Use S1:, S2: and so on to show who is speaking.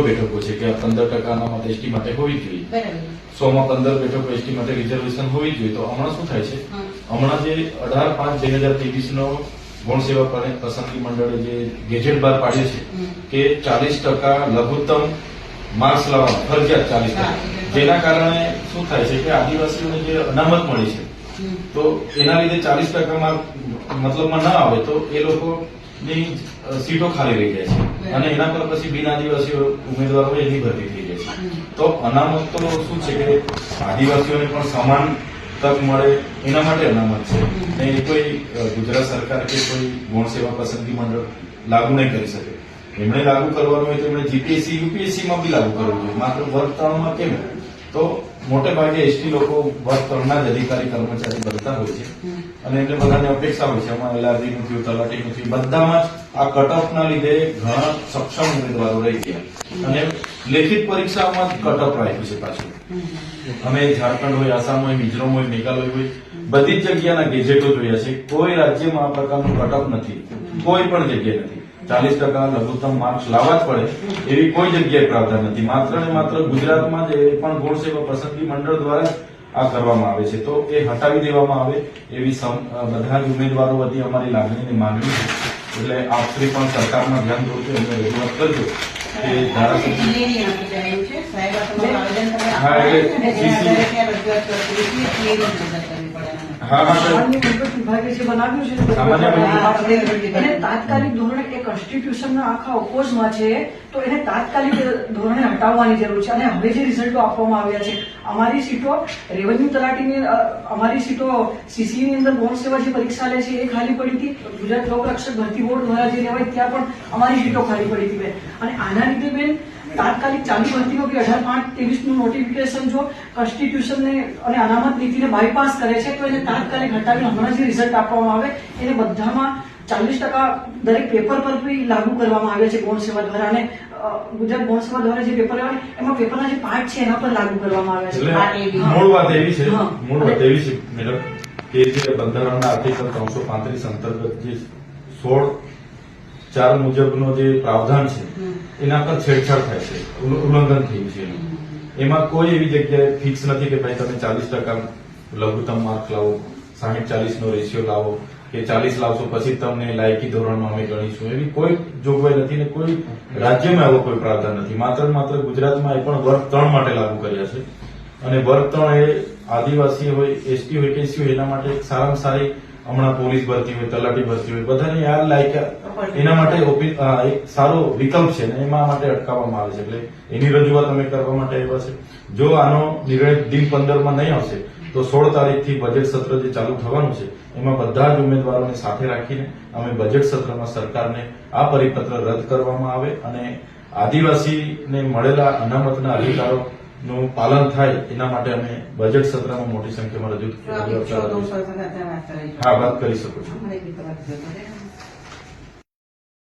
S1: બેઠકો છે કે 15% અનામત એસટી માટે હોવી જોઈએ, 100 માં 15 બેઠકો એસટી માટે રિઝર્વેશન હોવી જોઈએ. તો હમણાં શું થાય છે, હમણાં જે 18/5/2023 નો ગૌણ સેવા પસંદગી મંડળે જે ગેજેટ બહાર પાડ્યું છે કે 40% લઘુત્તમ માર્ક્સ લાવવા ફરજિયાત 40%, જેના કારણે શું થાય છે કે આદિવાસીઓને જે અનામત મળી છે તો એના લીધે 40% માર્ક મતલબમાં ન આવે તો એ લોકોની સીટો ખાલી રહી જાય છે અને એના પર પછી બિન આદિવાસી ઉમેદવારો એની ભરતી થઈ જાય છે. તો અનામત તો શું છે કે આદિવાસીઓને પણ સમાન તક મળે એના માટે અનામત છે ને એ કોઈ ગુજરાત સરકાર કે કોઈ ગૌણ સેવા પસંદગી મંડળ લાગુ નહીં કરી શકે. એમણે લાગુ કરવાનું હોય તો એમણે જીપીએસસી યુપીએસસી માં બી લાગુ કરવું જોઈએ, માત્ર વર્ગ 3 માં કેમ? તો મોટે ભાગે એસટી લોકો વર્ગ 3 ના જ અધિકારી કર્મચારી બનતા હોય છે અને એમને બધાને અપેક્ષા હોય છે અમારે એલઆરડી નું થયું, તલાટી નું થયું, બધામાં આ કટ ઓફ ના લીધે ઘણા સક્ષમ ઉમેદવારો રહી ગયા અને લેખિત પરીક્ષામાં જ કટ ઓફ રાખ્યું છે પાછું. અમે ઝારખંડ હોય, આસામ હોય, મિઝોરમ હોય, મેઘાલય હોય, બધી જ જગ્યાના ગેજેટો જોયા છે. કોઈ રાજ્યમાં આ પ્રકારનું કટ ઓફ નથી, કોઈ પણ જગ્યાએ નથી. 40% લઘુત્તમ માર્ક્સ લાવવા જ પડે એવી કોઈ જગ્યાએ પ્રાવધાન નથી. માત્ર ને માત્ર ગુજરાતમાં જ એ પણ ગૌણ સેવા પસંદગી મંડળ દ્વારા આ કરવામાં આવે છે. તો એ હટાવી દેવામાં આવે એવી બધા જ ઉમેદવારો વતી અમારી લાગણીની માંગણી છે. એટલે આપશ્રી પણ સરકારમાં ધ્યાન દોરજો, એમને રજૂઆત કરજો કે
S2: તાત્કાલિક ધોરણે એ કોન્સ્ટિટ્યુશનના આખા ઓપોઝમાં છે તો એને તાત્કાલિક ધોરણે હટાવવાની જરૂર છે. અને હવે જે રિઝલ્ટો આપવામાં આવ્યા છે, અમારી સીટો રેવન્યુ તલાટીની, અમારી સીટો સીસી ની અંદર ગૌણ સેવા જે પરીક્ષા લે છે એ ખાલી પડી હતી. ગુજરાત લોકરક્ષક ભરતી બોર્ડ દ્વારા જે લેવાય ત્યાં પણ અમારી સીટો ખાલી પડી હતી બેન. અને આના લીધે બેન તાત્કાલિક ચાલુ ભરતીમાં બી 18/5/23 નું નોટિફિકેશન જો કોન્સ્ટિટ્યુશનને અને અનામત નીતિને બાયપાસ કરે છે તો એને તાત્કાલિક હટાવીને હમણાં જે રિઝલ્ટ આપવામાં આવે એને બધામાં 40% દરેક પેપર પર બી લાગુ કરવામાં આવે છે ગૌણ સેવા દ્વારા. અને ગુજરાત ગૌણ સેવા દ્વારા જે પેપર આવે એમાં પેપરના જે પાર્ટ છે એના પર લાગુ કરવામાં આવે છે.
S1: મૂળ વાત એવી છે મેડમ કે જે બંધારણના આર્ટિકલ 335 અંતર્ગત જે 16(4) મુજબનો જે પ્રાવધાન છે એના પર છેડછાડ થાય છે, ઉલ્લંઘન થયું છે. એમાં કોઈ એવી જગ્યાએ ફિક્સ નથી કે ભાઈ તમે 40% લઘુત્તમ માર્ક લાવો, 60-40 નો રેશિયો લાવો કે 40 લાવશો પછી તમને લાયકી ધોરણમાં અમે ગણીશું, એવી કોઈ જોગવાઈ નથી ને કોઈ રાજ્યમાં એવો કોઈ પ્રાવધાન નથી. માત્ર માત્ર ગુજરાતમાં એ પણ વર્ગ 3 માટે લાગુ કર્યા છે. અને વર્ગ 3 એ આદિવાસી હોય, એસટી હોય કે એસસી હોય એના માટે સારામાં સારી હમણાં પોલીસ ભરતી હોય, તલાટી ભરતી હોય, બધાને યાર લાયક એના માટે એક સારો વિકલ્પ છે ને એમાં માટે અટકાવવામાં આવે છે. એટલે એની રજૂઆત અમે કરવા માટે આવ્યા છે. જો આનો નિર્ણય દિન 15 માં નહીં આવશે તો 16 તારીખથી બજેટ સત્ર જે ચાલુ થવાનું છે એમાં બધા જ ઉમેદવારોને સાથે રાખીને અમે બજેટ સત્રમાં સરકારને આ પરિપત્ર રદ કરવામાં આવે અને આદિવાસીને મળેલા અનામતના અધિકારો નું પાલન થાય એના માટે અમે બજેટ સત્રમાં મોટી સંખ્યામાં રજૂઆત વાત કરી શકો છો.